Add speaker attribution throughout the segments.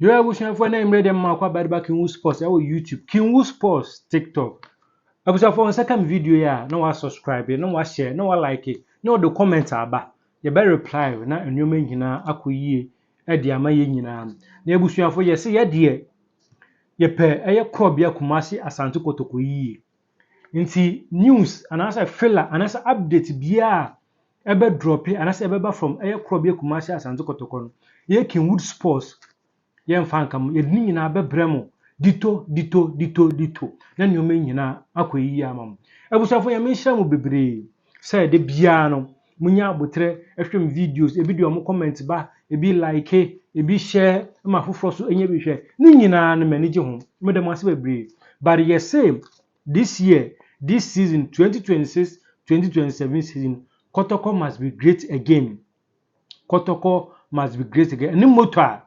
Speaker 1: You are wishing for name ready Mark by back in Sports or YouTube. King Sports TikTok. I was for second video ya. No one subscribe, no one share, no one like it, no the comments aba. You better reply na enyoma nyina akoyie e de amaye nyina. Na ebusuafo ye se ye de ye pe eye krobia Kumasi Asante Kotoko yie. Nti news anasa filler anasa update bia ebe drop anasa ebe from eye krobia Kumasi Asante Kotoko no. Ye King Sports ye mfankam ye ni nyina bebremo dito na nyoma nyina akoyi amam ebusafo ye menhira mu bebre say de bia no munya abotre ehwem videos ebi de omo comment ba ebi like ebi share ma foforo so enye bi hwe ni nyina no manage ho me dem ase bebre but ye say this year this season 2026-2027 season Kotoko must be great again. Kotoko must be great again. Ni motor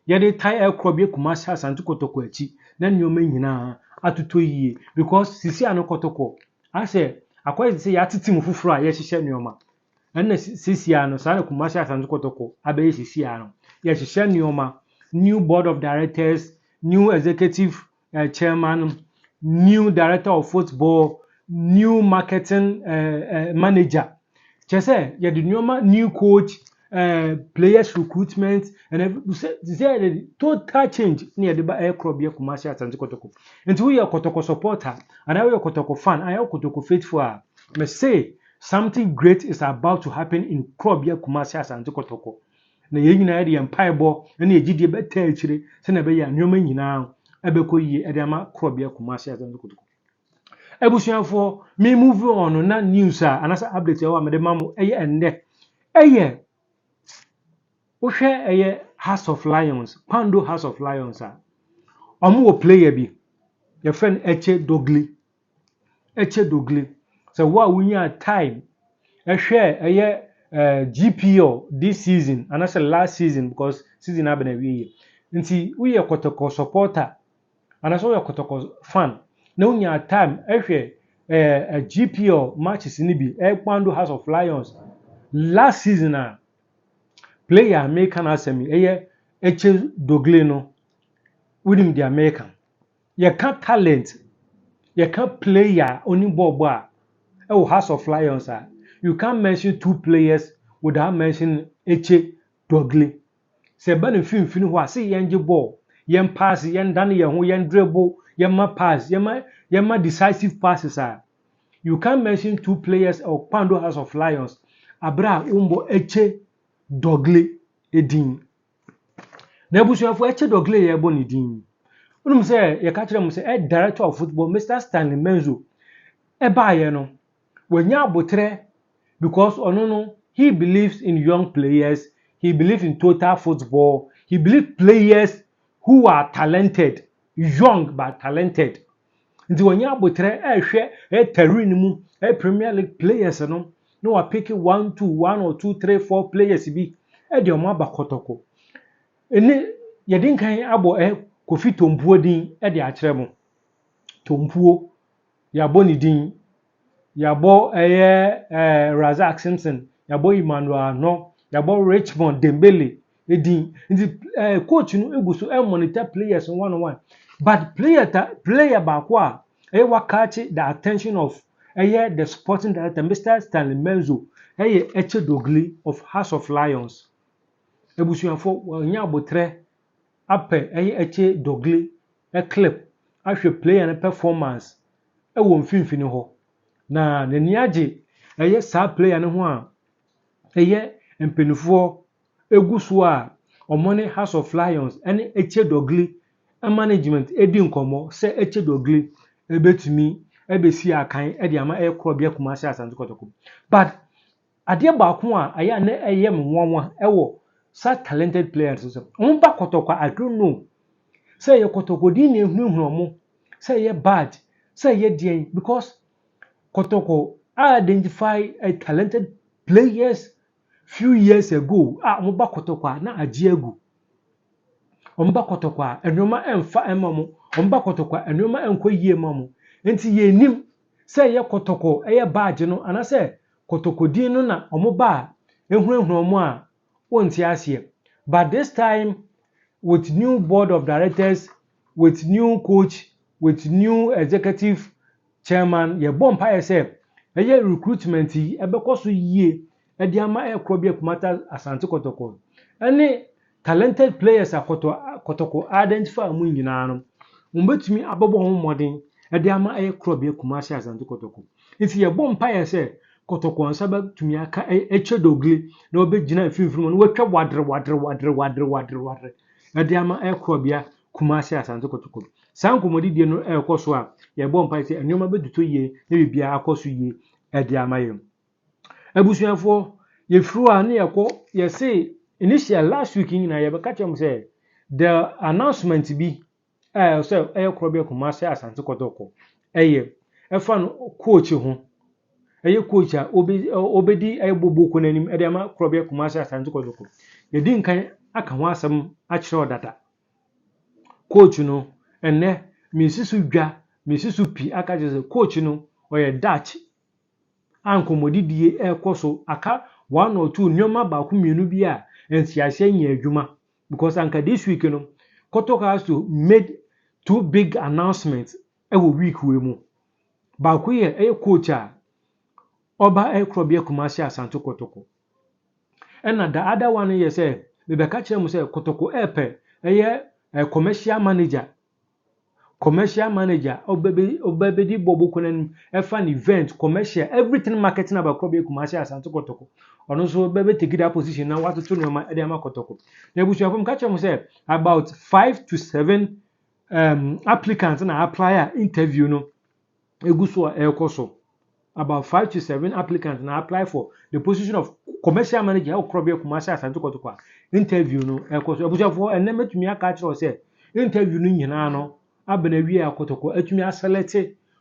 Speaker 1: yede tai ekrobie Kumasi Asante Kotoko achi na nyoma nyina atoto yie because sisi ano Kotoko ase akwai se ya titi mu fufuro a ye hihye nyoma na sisi ano sa na Kumasi Asante Kotoko abaye sisi ano ye hihye nyoma, new board of directors, new executive chairman, new director of football, new marketing manager. Chese ye de nyoma, new coach, players recruitment, and say total change near the aircrobia Kumasi Asante Kotoko. And we are Kotoko supporter, and I are Kotoko fan, I are Kotoko faithful. Me say something great is about to happen in Krobia Kumasi Asante Kotoko. Na ye nyina de empaibo na ye gidie beta akire se na be ya nyoma nyina ebekọ yie ede ama Krobia Kumasi Asante Kotoko. Ebusuafo me move on na news a anasa update ya wa me de mamo eye ende eye wohwe eye House of Lions, Pando House of Lions a omo wo player bi your friend Etse Dogli. Etse Dogli so wa wunya time ehwe eye GPO this season and that's last season because season have been a nti we are Kotoko supporter and also we are Kotoko fan na wunya time ehwe GPO matches ni bi Pando House of Lions last season a player American asemi eye Etse Dogli no within the American ye can talent ye can player only bobo a House of Lions a you can't mention two players without mentioning Etse Dogli. Se ba na finfini ho a se yenje ball yen pass yen dan ye ho yen dribble yen ma pass yen ma decisive passes a you can't mention two players of Pando House of Lions abra umbo Etse Dogli edin na ebusuafo Etse Dogli ye bo ni din unum se ye ka kire mu se director of football Mr. Stanley Menzo e ba ye no wanya abotre because onono he believes in young players, he believes in total football, he believes players who are talented, young but talented. Nti wanya abotre hwe terrain mu Premier League players no wa pick 1 or 2 3 4 players bi de omo aba Kotoko ene ye din kan abo Kofi Tompuo din de a kire mo Tompuo ya boni din yabo Razak Simpson yabo Emmanuel no yabo Richmond Dembele edin nti coach no eguso monitor players one on one but player ba ko a wa catch the attention of the sporting director Mr. Stanley Menzo Etse Dogli of House of Lions ebusuafo wanya abotre ape Etse Dogli clip ahwe player na performance wo mfinfini ho na nani age sa player ne ho a empenufo eguso a omone House of Lions ene Etse Dogli management edi nkomo se Etse Dogli ebetumi ebesi akan de ama Krobia Kumasi Asante Kotoko but ade ba ko a na mwonwa ewo such talented players so ba Kotoko I don't know say ye Kotoko di na ehunu omo say ye bad say ye dien because Kotoko identify a talented players few years ago omba Kotoko na agie egu omba Kotoko enoma emfa emamo omba Kotoko enoma enkoyie mamo enti ye nim say ye Kotoko badge no ana say Kotoko din no na omoba ehunahunu omo a wonti ase but this time with new board of directors, with new coach, with new executive chairman, ye bomb pa say eye recruitment yi ebekọ so yie e de ama ekro bi Kumasi Asante Kotoko. Any talented players Kotoko identify mu nyina no. Mbetumi abobo ho modern e de ama ekro bi Kumasi Asante Kotoko. If ye bomb pa say Kotoko nsa betumi aka Etse Dogli na obegina mfimfini no watwa wadre ade ama ekro bia Kumasi Asante Kotoko. San komodidie no ekoso a ye bomb pa say enoma beduto yie na bibia akoso yie ade ama yem. Abusuafo ye fru a na ye say initial last week nyina ye be catch am say the announcement bi say ekro bia Kumasi Asante Kotoko efa no coach ho coach a obedi bobo nanim ade ama krobia Kumasi Asante Kotoko. Ye di nkan aka ho asem a kire dada. Coach no enne mesisu dwa mesisu pi aka je coach no oye Dutch ankomodidie ekoso aka 1 or 2 nyoma ba ku mienu bi a ensiase nya adwuma because anka this week no Kotoko has to made 2 big announcements ewo week we mu. Ba ku ye coach a Oba Ekrobia Kumasi Asante Kotoko. And the other one is say, we be catch him say Kotoko Epe, commercial manager. Commercial manager, obedi bobo kunen an event, commercial, everything marketing about Ekrobia Kumasi Asante Kotoko. And also bebe take that position now what to tell my Ediama Kotoko. Now we should catch him say about 5 to 7 applicants and apply interview no. Eguso Elkoso. About 5 to 7 applicants now apply for the position of commercial manager or Krobia Kumasi Asante Kotoko. Interview no ekwoso abusafo enne metumi aka kire say interview no nyina no abena wi akotoko atumi select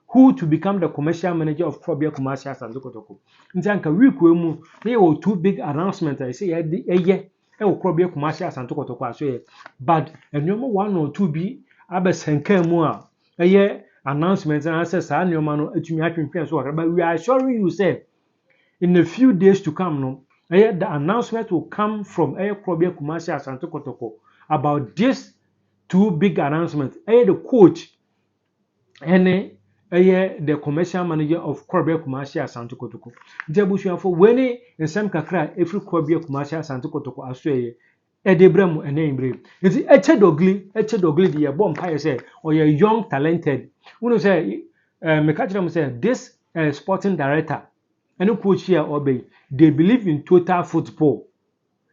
Speaker 1: who to become the commercial manager of Krobia Kumasi Asante Kotoko. Nti anka week we mu dey o 2 big announcement I say eye o Krobia Kumasi Asante Kotoko aso but enyomo 1 or 2 bi abesenka mu a eye announcement and say sa nyoma no atumi atwentwen so but we are assuring you say in a few days to come no the announcement will come from Krobia Kumasi Asante Kotoko about this 2 big announcements. The coach and the commercial manager of Krobia Kumasi Asante Kotoko. Jabusuafo when in some kakra every Krobia Kumasi Asante Kotoko aso Edebremu ene imbre. Nti Etse Dogli the bomb pie say or you young talented. We say me catch them say this sporting director and coach here obey. They believe in total football.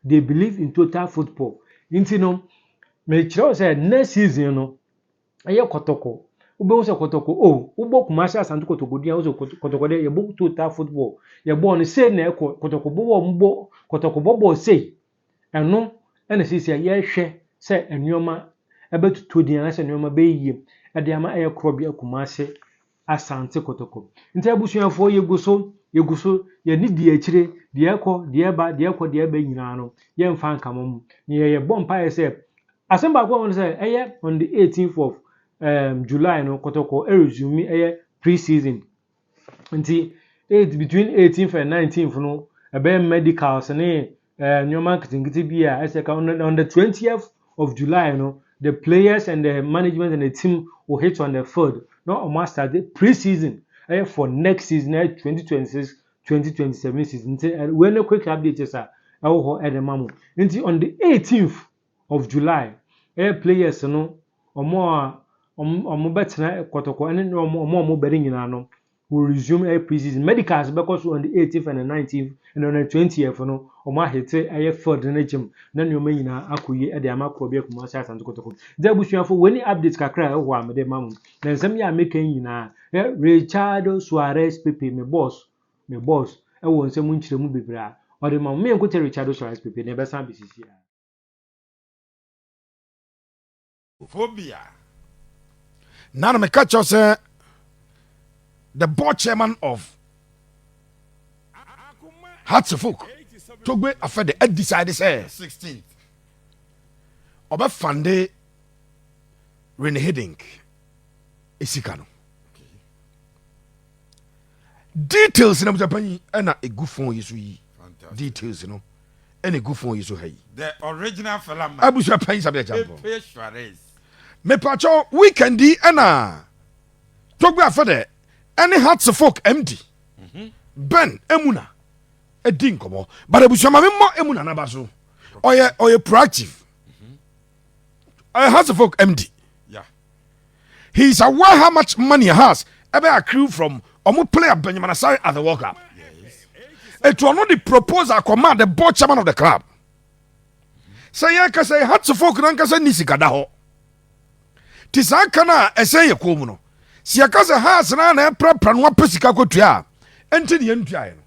Speaker 1: Nti no me kire say next season no eye Kotoko. Ube say Kotoko ubo Kumasi Asante Kotoko dia uzo Kotoko de ye bo total football. Ye bo no say na Kotoko bo Kotoko bo say eno ena sisi ye hwe se enwoma ebetuto din na se enwoma be yie e de ama Krobia Kumasi Asante Kotoko. Nti abusuafo yeguso ye ni di akire de ekọ de ba nyina no ye mfa nkama mu ne ye bompa ye se asemba kwa won se on the 18th of July no Kotoko resume preseason. Nti between 18th and 19th no medicals ne new marketing bi on the 20th of July no the players and the management and the team will hit on the field no master the preseason for next season 2026-2027 season. When a quick update is nti on the 18th of July players no omo betena Kotoko and omo beri nyina no will resume preseason. Medicals because on the 18th and the 19th and on the 20th no omo hete field na gym na nyoma nyina akoyi e de ama Krobia Kumasi Asante Kotoko. There busuafo when updates kakra ho amede mamu na nsem ya meka nyina Richard Suarez Pepe me boss e wo nsem nkyeremu bebra o de mamu me enkote Richard Suarez Pepe na be san bisisi
Speaker 2: phobia. Now me catch us the board chairman of Hatsefuk Togbe Afede decided say 16th oba fande Reneheding Esikano. Details in Japan and a good phone is we details, ɛna gu phone yi so ha yi.
Speaker 3: The original fella man.
Speaker 2: Abusua panyin sabi example.
Speaker 3: Pepe Suarez.
Speaker 2: Me pacho weekend yi ɛna Togbe afede ɛne Hearts folk MD. Ben Emuna edi nkɔmɔ. But abusua ma me mo Emuna na ba so. Oye proactive. Hearts folk MD.
Speaker 3: Yeah.
Speaker 2: He is aware how much money he has ever accrued from Omo player Benjamin Asare at the World Cup.
Speaker 3: Yes.
Speaker 2: It was not the proposal command the board chairman of the club. Say ya ka say Hearts folk nan ka say nisi kada ho. Ti sa kana ese ye ko mu no. Si ya ka say Hearts na na pra no pesika kotua. Enti de ntua ye no.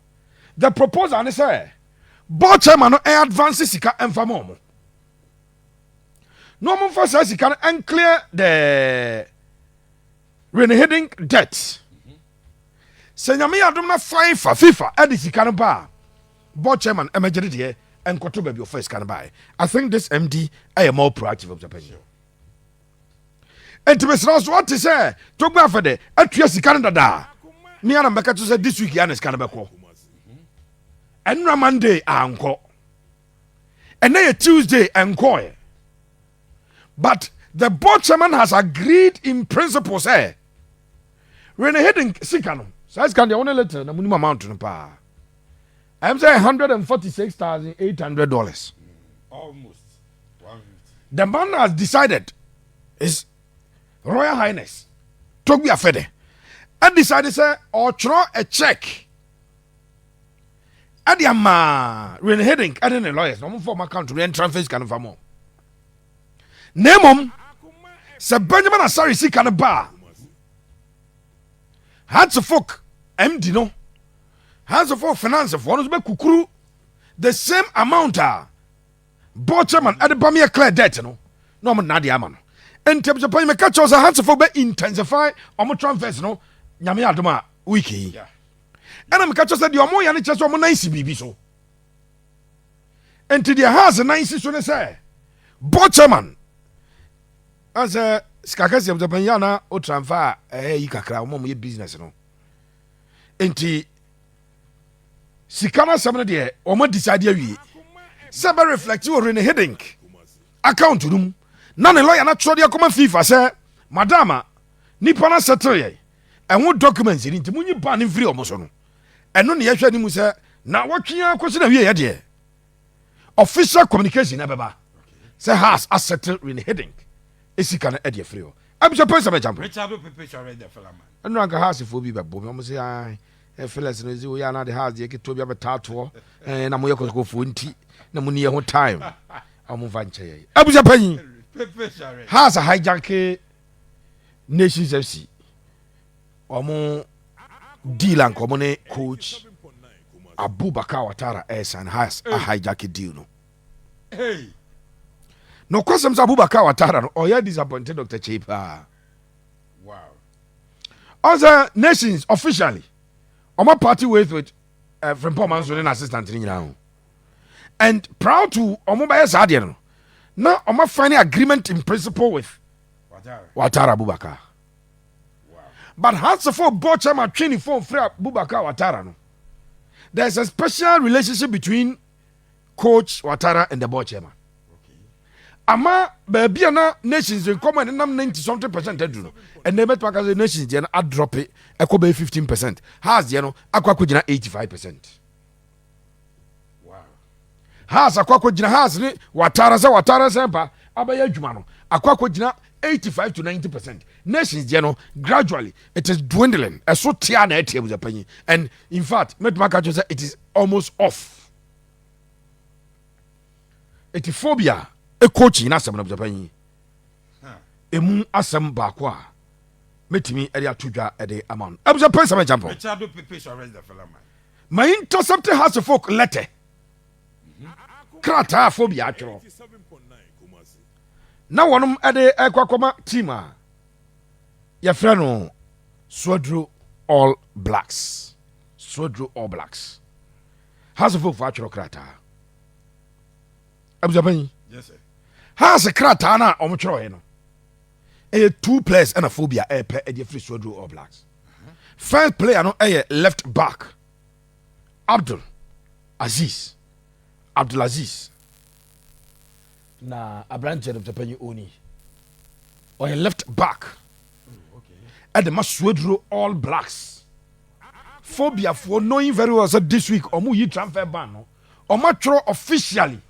Speaker 2: The proposal ne say board chairman no advance sika emfa mo. No more for sika and clear the reneging debt. Say nyame adom na fine for FIFA e de sika no ba. Board chairman emergency here and koto baby of first can buy. I think this MD I am more proactive of Japan. And to be so what to say to go for the atua sika no dada. Me and Mbeka to say this week Yanis can be ko. And Monday anko. And then Tuesday anko. But the board chairman has agreed in principle say reneging sika no. So it's can the only letter na minimum amount no pa. I'm saying $146,800.
Speaker 3: Almost 150.
Speaker 2: The man has decided is Royal Highness Togbe Afede. And decided say or throw a check. Adiama reneging and then the lawyers no form account to rent transfers can for more. Nemom se Benjamin Asare si kan ba. Hearts folk MD no. Hearts folk finance for no be kukuru the same amount board chairman at the Bamia clear debt no. No man na de ama no. Enti Japan me catch us Hearts folk be intensify omo transfers no. Nyame adoma wiki.
Speaker 3: Yeah.
Speaker 2: And me catch us the omo ya ne cheso omo nice bibi so. Enti the house nice so ne say board chairman as a skakasi of Japan yana o transfer yi kakra omo ye business no. Enti sikana samne de omo decide awie. Se be reflect you in heading account room. Na ne lawyer na tro de akoma FIFA say madama nipa na settle ye. Enwo documents ni ntimunyi ba ne free omo so no. Eno ne yehwe ni mu say na wotwea akosi na wie ye de. Official communication na beba. Say has settle in heading. Esika na e de free o. Abisha point some example.
Speaker 3: Richard Pepe Suarez the fella man.
Speaker 2: Eno anka house fo bi be bo me say ai e fellas no zi o ya na the house de ke to bi abetato na mo ye kokofo nti na mo ni ye ho time. Amu va nche ye. Abisha panyi.
Speaker 3: Pepe Suarez.
Speaker 2: Has a hijack Nations FC. Omo deal and common coach Abubakar Watara S and has a hijack deal no.
Speaker 3: Hey.
Speaker 2: No question Abubakar Watara no or you disappointed Dr. Chepa.
Speaker 3: Wow.
Speaker 2: Other nations officially Omo party with from Poman's assistant in now. And proud to Omo by Sadian. Now Omo finding agreement in principle with Watara Abubakar. But Hearts of Folk board chairman training for Abubakar Watara no. There's a special relationship between coach Watara and the board chairman.
Speaker 3: Okay.
Speaker 2: Ama baby na nations in common and 90% do no. And they bet back as the nations then I drop it e ko be 15%. Has you know akwa ko gina 85%.
Speaker 3: Wow.
Speaker 2: Has akwa ko gina has ni Watara sempa abaya adwuma no. Akwa ko gina 85 to 90%. Nations, you know, gradually it is dwindling. And in fact, it is almost off. It is phobia. A coach in Assam of Japan. Emu Assam Bakwa. Metimi area tuja at the amount. I was a person example.
Speaker 3: Richard Pepe Suarez the fella man.
Speaker 2: My intercepted has a folk letter. Krata phobia actual. Now one at the Aquacoma team. Your friend Swodro All Blacks. Swodro All Blacks. Has a folk for actual krata. Abzaban.
Speaker 3: Yes, sir.
Speaker 2: Has a krata na omchro. A 2 players and a phobia a play at the free Swodro All Blacks. First player no a left back. Abdul Aziz Abdulaziz na aberanteɛ no pɛpɛnyi oni ɔyɛ left back ɛde ma suaduro all blacks phobiafoɔ knowing very well sɛ this week ɔmo yi transfer ban no ɔmo atwerɛ officially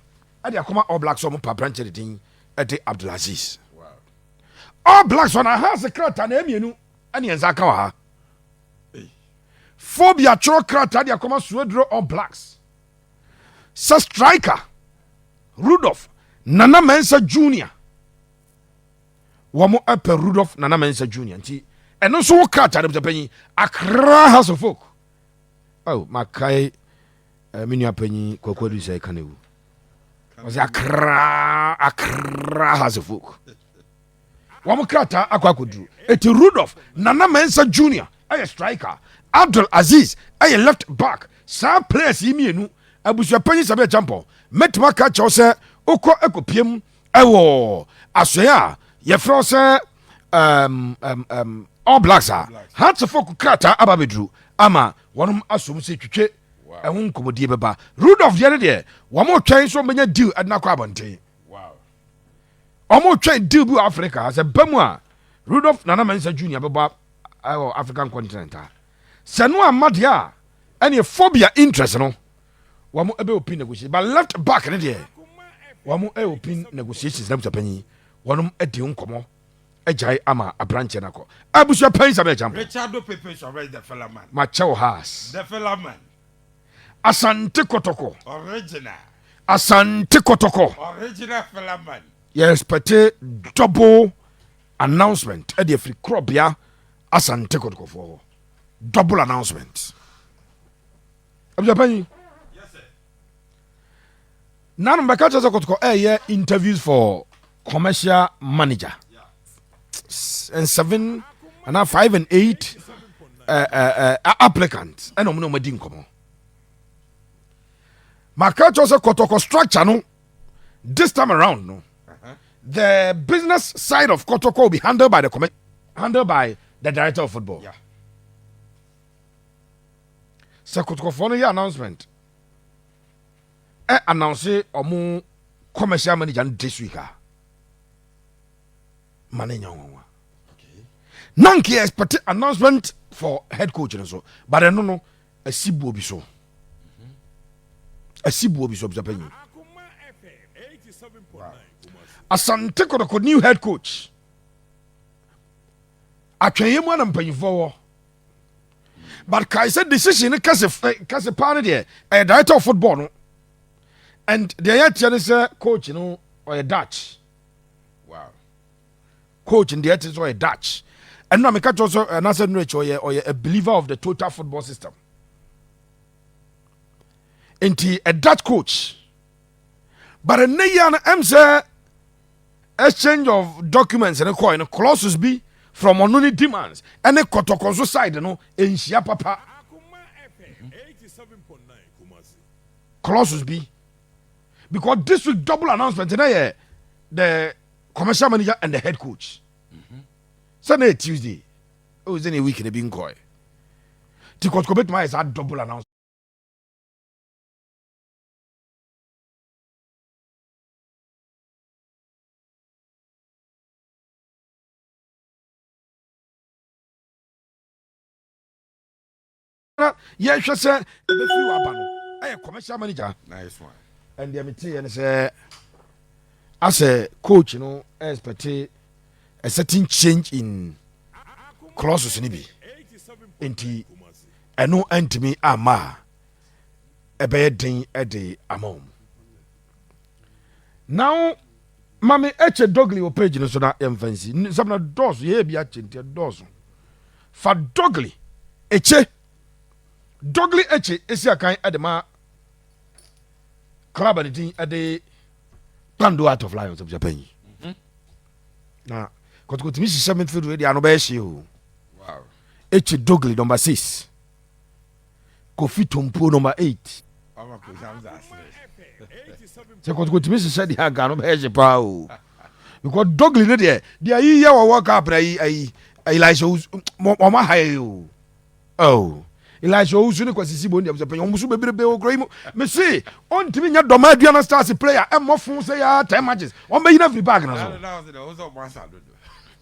Speaker 2: ɛde akɔma all blacks ɔmo pa aberanteɛ de din ɛde Abdulaziz all blacks ɔna ha se krata na emienu ɛne yɛn nsa aka wɔ ha phobia twerɛ krata de akɔma suaduro all blacks sɛ striker Rudolph Nana Mensa Junior wɔn ɛpɛ Rudolph Nana Mensa Junior nti ɛno nso wɔ krata de panyin Accra House of Folk makai me nua panyin kwakwadu sɛ ka ne wu ɔsɛ Accra House of Folk wɔn krata akɔ akɔduru eti Rudolph Nana Mensa Junior ɛyɛ striker Abdul Aziz ɛyɛ left back saa players yi mienu abusua panyin sɛbɛ champion mɛtuma ka kyɛw sɛ okɔ ekopiem ɛwɔ asoɛ a yɛfrɛ sɛ all blacks a Hearts of Folk krata aba beduru ama wɔnom asom sɛ twitwe ɛho nkɔmɔdie bɛba Rudolph deɛ ne deɛ wɔn twɛn so menya deal ɛdina kɔ abɔnten wɔn twɛn deal bi wɔ Africa sɛ bɛmu a Rudolph Nana Mensa Junior bɛbɔ ɛwɔ African continent a sɛ no ama deɛ a ɛne phobia interest no wɔn ɛbɛ open negotiation but left back ne deɛ wɔn ɛyɛ open negotiations na musapanyin wɔn ɛdi nkɔmɔ ɛgyae ama aberanteɛ nakɔ abusua panyin sábɛ ɛgya mbɔ
Speaker 3: Richard Pepe Suarez the fella man.
Speaker 2: makyɛw haas
Speaker 3: The fella man.
Speaker 2: Asante Kotoko
Speaker 3: Original.
Speaker 2: Asante Kotoko
Speaker 3: Original fella man.
Speaker 2: yɛ expect double announcement ɛde afiri korɔbea Asante Kotoko fo double announcement abusua panyin. Now, I'm back to the interviews for commercial manager. And 7 and now 5 and 8 applicants. And I'm not doing come on. Makacho se Kotoko structure no. This time around no. The business side of Kotoko will be handled by the director of football.
Speaker 3: Yeah.
Speaker 2: So Kotoko for no announcement. Announce omu commercial manager this week. Manager Nanki expect announcement for head coach and so. But I don't know a sibu obi so. A sibu obi so Japan. Asante Kotoko new head coach. Atweye mu na mpanyifo. But kai said decision kase pan there. A director of football no. And the other is coach, or a Dutch.
Speaker 3: Wow.
Speaker 2: Coach in the other is a Dutch. And now I catch also another rich or a believer of the total football system. Into a Dutch coach. But a Nayan Emse exchange of documents and a coin clauses be from only demands and a Kotokozo side, in Shia Papa. Clauses be. Because this week double announcement today, the commercial manager and the head coach. Sunday, Tuesday, it was any week in the being coy. To commit my double announcement. Yeah, she said, the commercial manager.
Speaker 3: Nice one.
Speaker 2: And the MT and say, as a coach, expect a certain change in clauses in be. Inti, I know to me ama a bad thing at the amount. Now, Mammy Etse Dogli or page so that fancy. Some of the doors, ye be at doors. For Dogli, Etse Dogli Etse is a kind at the ma. Club at the Pando out of Lions of Japan. Now, got to miss 7th field with the Anobesio.
Speaker 3: Wow.
Speaker 2: Etse Dogli number 6. Kofi Tumpo number 8. So got to miss said the Hagano Beja. Because Dogli no there. They are here work up. I like shows Mama Hayo. Oh, Elijah Owusu ne kwasisi bo ndiam se penyo musu bebrebe okro mu me see on timi nya doma aduana stars player e mofun say ya 10 matches on be na free bag na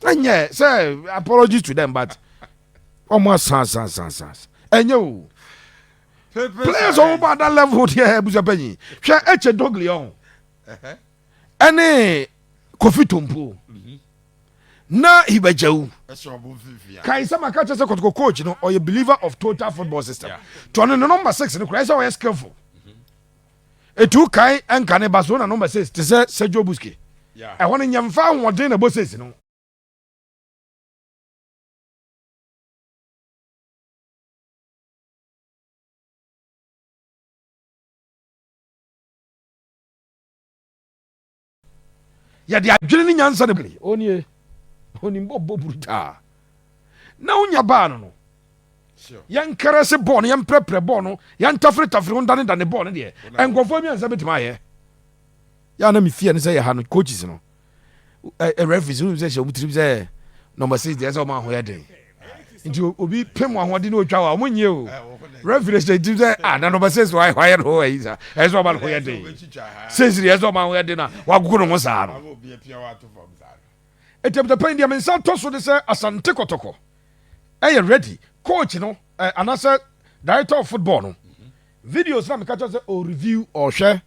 Speaker 2: so anye say apologies to them but almost sans enye o players on ba that level here busa penyi hwe Etse Dogli on ene Kofi Tompo na Ibejau kai sama ka chese Kotoko coach no or a believer of total football system to no number 6 no cry say we skillful etu kai enka ne baso na number 6 te say Sergio Busquets e won nyamfa wodin na bosses no ya dia adwene ni nyansa de bele oni mbobbo bruta na unya ba no yan karase ball yan prepare ball no yan tafre undane dane ball ne de enkofo mi ansa betima ye ya na mi fie ne say ya ha no coaches no referees who say she obutiri say number 6 dey say o ma ho ye den nti obi pem ahode na otwa wa omonye o referees dey say na number 6 why no yi sa e so ba ho ye den says dey so ma ho ye den na wa gugu no sa no etem the pen dia men sa to so de say Asante Kotoko ready coach no anasa director of football no videos na me catch say o review or share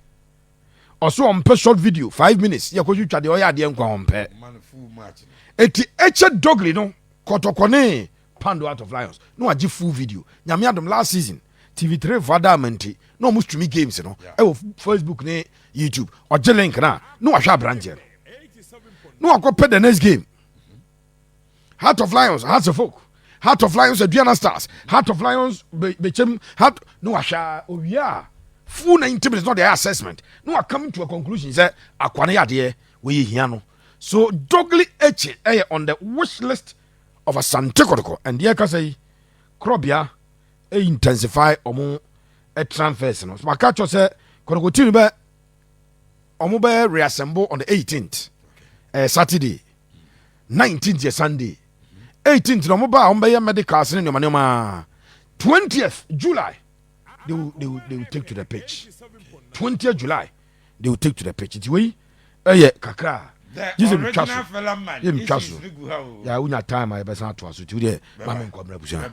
Speaker 2: or so on short video 5 minutes ya ko twade o ya de nkwa on pe eti Etse Dogli no Kotoko ne Pando out of Lions no agi full video nyame adom last season TV3 fada menti no mo stream games no Facebook ne YouTube o je link na no ahwa branche no akopɛ the next game Heart of Lions Hearts of Folk Heart of Lions Aduana Stars Heart of Lions bechem heart no ahwa owia full 90 minutes not their assessment no are coming to a conclusion say akwane yade we hia no so Dogli Etse on the wish list of Asante Kotoko and there ka say Krobia intensify omo transfers no so maka cho say Kotoko team be omo be reassemble on the 18th Saturday 19th Sunday 18th no mobile on be medicals in your 20th July they will take to the pitch 20th July they will take to the pitch it's way kakra Jesus mi chaso ya unya time I be san to aso ti we dey ma me nko bra busa